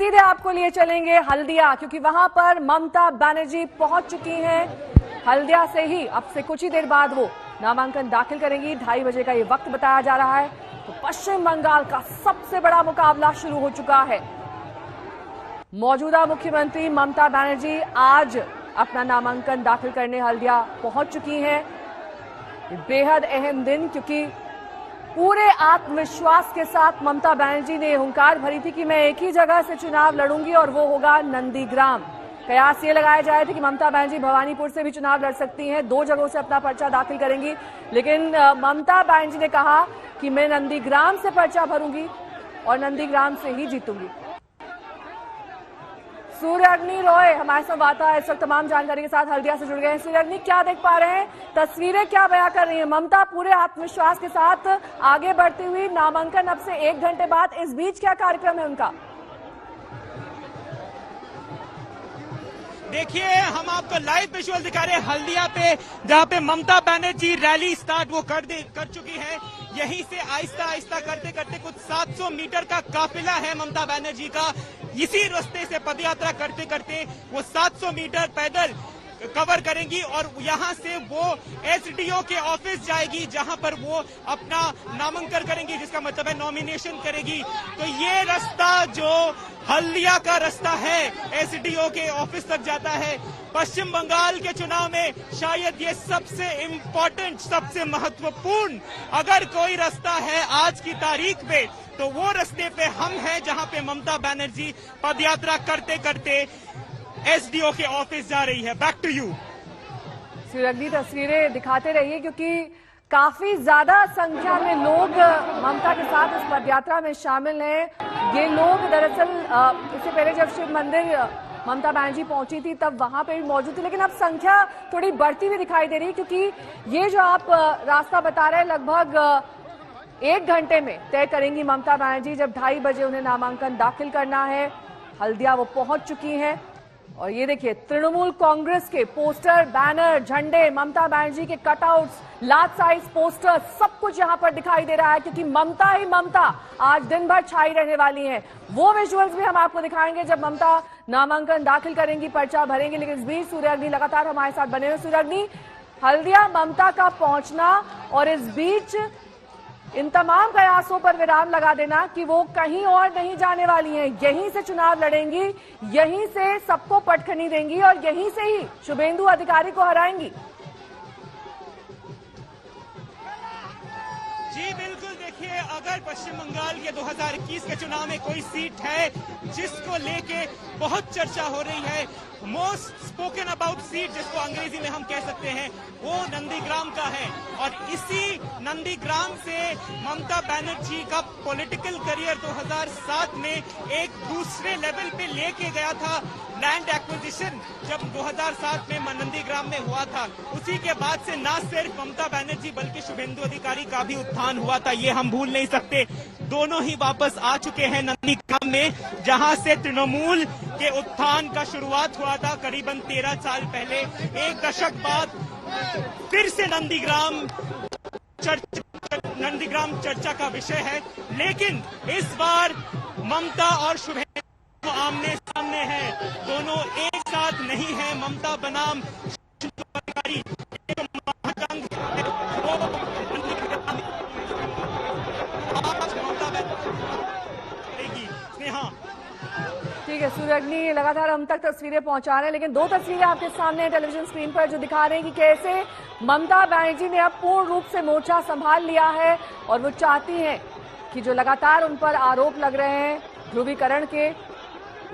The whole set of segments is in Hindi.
सीधे आपको लिए चलेंगे हल्दिया, क्योंकि वहां पर ममता बनर्जी पहुंच चुकी हैं। हल्दिया से ही अब से कुछ ही देर बाद वो नामांकन दाखिल करेंगी। 2:30 बजे का ये वक्त बताया जा रहा है। तो पश्चिम बंगाल का सबसे बड़ा मुकाबला शुरू हो चुका है। मौजूदा मुख्यमंत्री ममता बनर्जी आज अपना नामांकन दाखिल करने हल्दिया पहुंच चुकी हैं। बेहद अहम दिन, क्योंकि पूरे आत्मविश्वास के साथ ममता बनर्जी ने हुंकार भरी थी कि मैं एक ही जगह से चुनाव लड़ूंगी और वो होगा नंदीग्राम। कयास ये लगाए जाए थे कि ममता बनर्जी भवानीपुर से भी चुनाव लड़ सकती हैं, 2 जगहों से अपना पर्चा दाखिल करेंगी, लेकिन ममता बनर्जी ने कहा कि मैं नंदीग्राम से पर्चा भरूंगी और नंदीग्राम से ही जीतूंगी। सूर्याग्नि रॉय हमारे संवाददाता इस वक्त तमाम जानकारी के साथ हल्दिया से जुड़ गए हैं। सूर्याग्नि, क्या देख पा रहे हैं, तस्वीरें क्या बयां कर रही हैं? ममता पूरे आत्मविश्वास के साथ आगे बढ़ती हुई, नामांकन अब से 1 घंटे बाद, इस बीच क्या कार्यक्रम है उनका? देखिए, हम आपको लाइव विजुअल दिखा रहे हैं हल्दिया पे, जहां पे ममता बनर्जी रैली स्टार्ट वो कर चुकी है। यहीं से आहिस्ता आहिस्ता करते करते कुछ 700 मीटर का काफिला है ममता बनर्जी का। इसी रास्ते से पदयात्रा करते करते वो 700 मीटर पैदल कवर करेंगी और यहां से वो एसडीओ के ऑफिस जाएगी, जहां पर वो अपना नामांकन करेंगी, जिसका मतलब है नॉमिनेशन करेगी। तो ये रास्ता जो हल्दिया का रास्ता है एसडीओ के ऑफिस तक जाता है। पश्चिम बंगाल के चुनाव में शायद ये सबसे इम्पोर्टेंट, सबसे महत्वपूर्ण अगर कोई रास्ता है आज की तारीख में, तो वो रास्ते पे हम हैं, जहां पे ममता बनर्जी पदयात्रा करते करते एसडीओ के ऑफिस जा रही है। बैक टू यू सूर्याग्नि, तस्वीरें दिखाते रहिए, क्योंकि काफी ज्यादा संख्या में लोग ममता के साथ इस पदयात्रा में शामिल हैं। ये लोग दरअसल इससे पहले जब शिव मंदिर ममता बनर्जी पहुंची थी तब वहां पे भी मौजूद थी, लेकिन अब संख्या थोड़ी बढ़ती हुई दिखाई दे रही है, क्योंकि ये जो आप रास्ता बता रहे हैं लगभग 1 घंटे में तय करेंगी ममता बनर्जी। जब 2:30 बजे उन्हें नामांकन दाखिल करना है, हल्दिया वो पहुंच चुकी हैं। और ये देखिए, तृणमूल कांग्रेस के पोस्टर, बैनर, झंडे, ममता बनर्जी के कटआउट्स, लार्ज साइज पोस्टर, सब कुछ यहां पर दिखाई दे रहा है, क्योंकि ममता ही ममता आज दिन भर छाई रहने वाली हैं। वो विजुअल्स भी हम आपको दिखाएंगे जब ममता नामांकन दाखिल करेंगी, पर्चा भरेंगी। लेकिन इस बीच सूर्याग्नि लगातार हमारे साथ बने हुए। सूर्याग्नि, हल्दिया ममता का पहुंचना और इस बीच इन तमाम प्रयासों पर विराम लगा देना कि वो कहीं और नहीं जाने वाली हैं, यहीं से चुनाव लड़ेंगी, यहीं से सबको पटखनी देंगी और यहीं से ही शुभेंदु अधिकारी को हराएंगी। जी बिल्कुल, देखिए, अगर पश्चिम बंगाल के 2021 के चुनाव में कोई सीट है जिसको लेके बहुत चर्चा हो रही है, मोस्ट स्पोकन अबाउट सीट जिसको अंग्रेजी में हम कह सकते हैं, वो नंदीग्राम का है। और इसी नंदीग्राम से ममता बनर्जी का पॉलिटिकल करियर 2007 में एक दूसरे लेवल पे लेके गया था। लैंड एक्विजिशन जब 2007 में नंदीग्राम में हुआ था, उसी के बाद से न सिर्फ ममता बनर्जी बल्कि शुभेंदु अधिकारी का भी उत्थान हुआ था, ये हम भूल नहीं सकते। दोनों ही वापस आ चुके हैं नंदीग्राम में, जहां से तृणमूल के उत्थान का शुरुआत हुआ था करीबन 13 साल पहले। 1 दशक बाद फिर से नंदीग्राम चर्चा का विषय है, लेकिन इस बार ममता और शुभेंदु आमने सामने है, दोनों एक साथ नहीं है। ममता बनाम अधिकारी ठीक है सूर्याग्नि, लगातार हम तक तस्वीरें पहुंचा रहे हैं, लेकिन 2 तस्वीरें आपके सामने टेलीविजन स्क्रीन पर जो दिखा रहे हैं कि कैसे ममता बनर्जी ने अब पूर्ण रूप से मोर्चा संभाल लिया है और वो चाहती हैं कि जो लगातार उन पर आरोप लग रहे हैं ध्रुवीकरण के,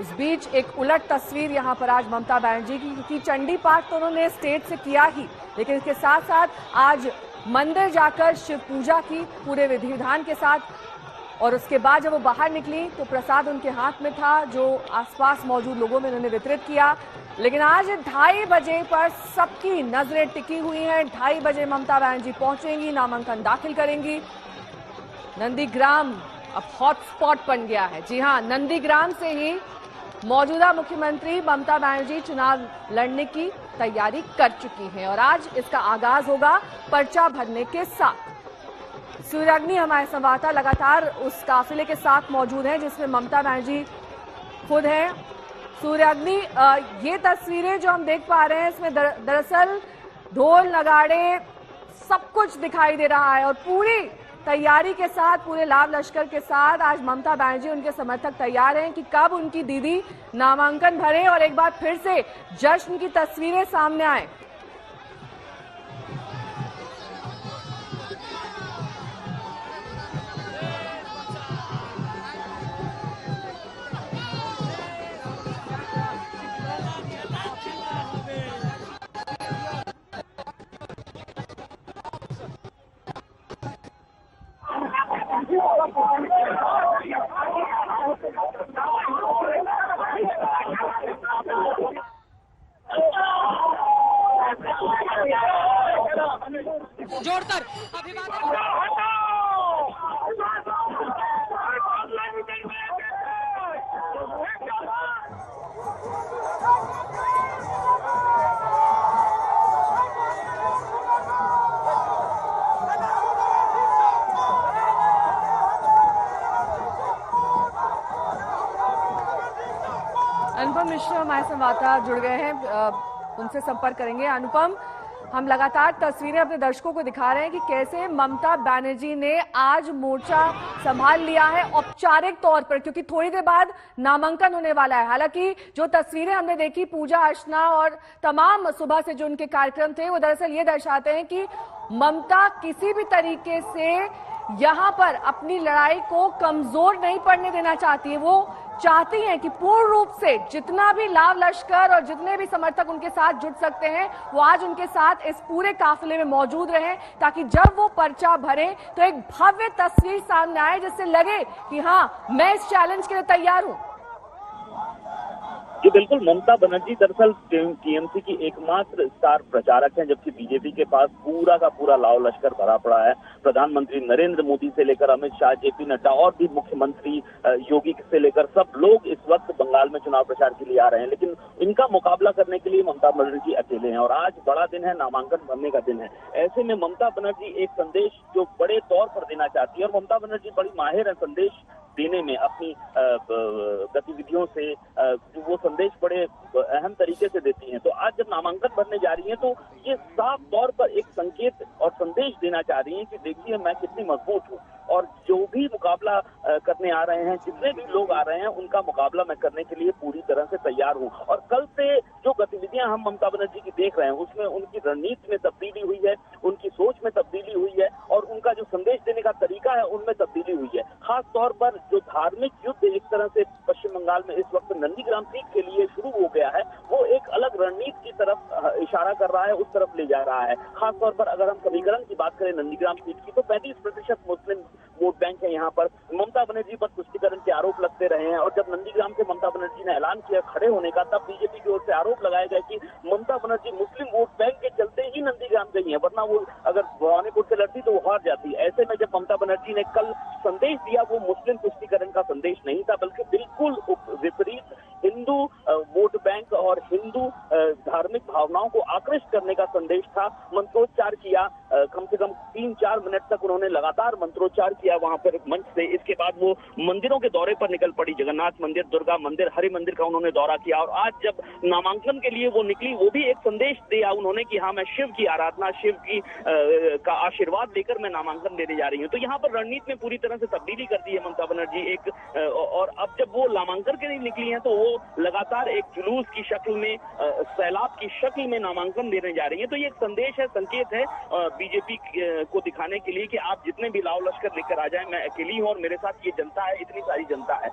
इस बीच एक उलट तस्वीर यहां पर आज ममता बनर्जी की, क्योंकि चंडी पाठ तो उन्होंने स्टेज से किया ही, लेकिन इसके साथ साथ आज मंदिर जाकर शिव पूजा की पूरे विधि विधान के साथ। और उसके बाद जब वो बाहर निकली तो प्रसाद उनके हाथ में था, जो आसपास मौजूद लोगों में उन्होंने वितरित किया। लेकिन आज 2:30 बजे पर सबकी नजरें टिकी हुई हैं। 2:30 बजे ममता बनर्जी पहुंचेंगी, नामांकन दाखिल करेंगी। नंदीग्राम अब हॉटस्पॉट बन गया है। जी हां, नंदीग्राम से ही मौजूदा मुख्यमंत्री ममता बनर्जी चुनाव लड़ने की तैयारी कर चुकी हैं और आज इसका आगाज होगा पर्चा भरने के साथ। सूर्याग्नि, हमारे संवाददाता लगातार उस काफिले के साथ मौजूद हैं जिसमें ममता बनर्जी खुद हैं सूर्याग्नि। ये तस्वीरें जो हम देख पा रहे हैं इसमें दरअसल ढोल नगाड़े सब कुछ दिखाई दे रहा है और पूरी तैयारी के साथ, पूरे लाव लश्कर के साथ आज ममता बनर्जी, उनके समर्थक तैयार हैं कि कब उनकी दीदी नामांकन भरे और एक बार फिर से जश्न की तस्वीरें सामने आए। जोरदार अभिवादन। अनुपम मिश्र हमारे संवाददाता जुड़ गए हैं, उनसे संपर्क करेंगे। अनुपम, हम लगातार तस्वीरें अपने दर्शकों को दिखा रहे हैं कि कैसे ममता बनर्जी ने आज मोर्चा संभाल लिया है औपचारिक तौर पर, क्योंकि थोड़ी देर बाद नामांकन होने वाला है। हालांकि जो तस्वीरें हमने देखी पूजा अर्चना और तमाम सुबह से जो उनके कार्यक्रम थे, वो दरअसल ये दर्शाते हैं कि ममता किसी भी तरीके से यहाँ पर अपनी लड़ाई को कमजोर नहीं पड़ने देना चाहती है। वो चाहती हैं कि पूर्ण रूप से जितना भी लाव लश्कर और जितने भी समर्थक उनके साथ जुट सकते हैं वो आज उनके साथ इस पूरे काफिले में मौजूद रहें, ताकि जब वो पर्चा भरें तो एक भव्य तस्वीर सामने आए जिससे लगे कि हाँ, मैं इस चैलेंज के लिए तैयार हूं। जी बिल्कुल, ममता बनर्जी दरअसल टीएमसी की एकमात्र स्टार प्रचारक हैं, जबकि बीजेपी के पास पूरा का पूरा लाव लश्कर भरा पड़ा है। प्रधानमंत्री नरेंद्र मोदी से लेकर अमित शाह, जेपी नड्डा और भी मुख्यमंत्री योगी से लेकर सब लोग इस वक्त बंगाल में चुनाव प्रचार के लिए आ रहे हैं, लेकिन इनका मुकाबला करने के लिए ममता बनर्जी अकेले हैं और आज बड़ा दिन है, नामांकन भरने का दिन है। ऐसे में ममता बनर्जी एक संदेश जो बड़े तौर पर देना चाहती है, और ममता बनर्जी बड़ी माहिर है संदेश देने में अपनी गतिविधियों से, वो संदेश बड़े अहम तरीके से देती हैं। तो आज जब नामांकन भरने जा रही हैं तो ये साफ तौर पर एक संकेत और संदेश देना चाह रही हैं कि देखिए मैं कितनी मजबूत हूँ, और जो भी मुकाबला करने आ रहे हैं, जितने भी लोग आ रहे हैं, उनका मुकाबला मैं करने के लिए पूरी तरह से तैयार हूँ। और कल से जो गतिविधियां हम ममता बनर्जी की देख रहे हैं उसमें उनकी रणनीति में तब्दीली हुई है, उनकी सोच में तब्दीली हुई है और उनका जो संदेश देने का तरीका है उनमें तब्दीली हुई है। खास तौर पर जो धार्मिक युद्ध एक तरह से पश्चिम बंगाल में इस वक्त नंदीग्राम सीट के लिए शुरू हो गया है, वो एक अलग रणनीति की तरफ इशारा कर रहा है, उस तरफ ले जा रहा है। खास तौर पर अगर हम समीकरण की बात करें नंदीग्राम सीट की, तो 35% मुस्लिम वोट बैंक है यहाँ पर। ममता बनर्जी पर तुष्टीकरण के आरोप लगते रहे हैं और जब नंदीग्राम से ममता बनर्जी ने ऐलान किया खड़े होने का, तब बीजेपी की ओर से आरोप लगाया गया कि ममता बनर्जी मुस्लिम वोट बैंक के चलते ही नंदीग्राम गई है, वरना वो अगर भवानीपुर से लड़ती तो वो हार जाती। ऐसे में जब ममता बनर्जी ने कल संदेश दिया, वो मुस्लिम तुष्टीकरण का संदेश नहीं था, बल्कि बिल्कुल विपरीत हिंदू वोट बैंक और हिंदू धार्मिक भावनाओं को आकृष्ट करने का संदेश था। मंत्रोच्चार किया, कम से कम 3-4 मिनट तक उन्होंने लगातार मंत्रोच्चार किया वहां पर मंच से। इसके बाद वो मंदिरों के दौरे पर निकल पड़ी, जगन्नाथ मंदिर, दुर्गा मंदिर, हरि मंदिर का उन्होंने दौरा किया। और आज जब नामांकन के लिए वो निकली, वो भी एक संदेश दिया उन्होंने कि हाँ, मैं शिव की आराधना, शिव की का आशीर्वाद लेकर मैं नामांकन देने जा रही हूँ। तो यहाँ पर रणनीति में पूरी तरह से तब्दीली कर दी है ममता बनर्जी एक, और अब जब वो नामांकन के लिए निकली है तो वो लगातार एक जुलूस की शक्ल में, सैलाब की शक्ल में नामांकन देने जा रही है। तो ये एक संदेश है, संकेत है बीजेपी को दिखाने के लिए कि आप जितने भी लाव लश्कर लेकर आ जाएं, मैं अकेली हूं और मेरे साथ ये जनता है, इतनी सारी जनता है।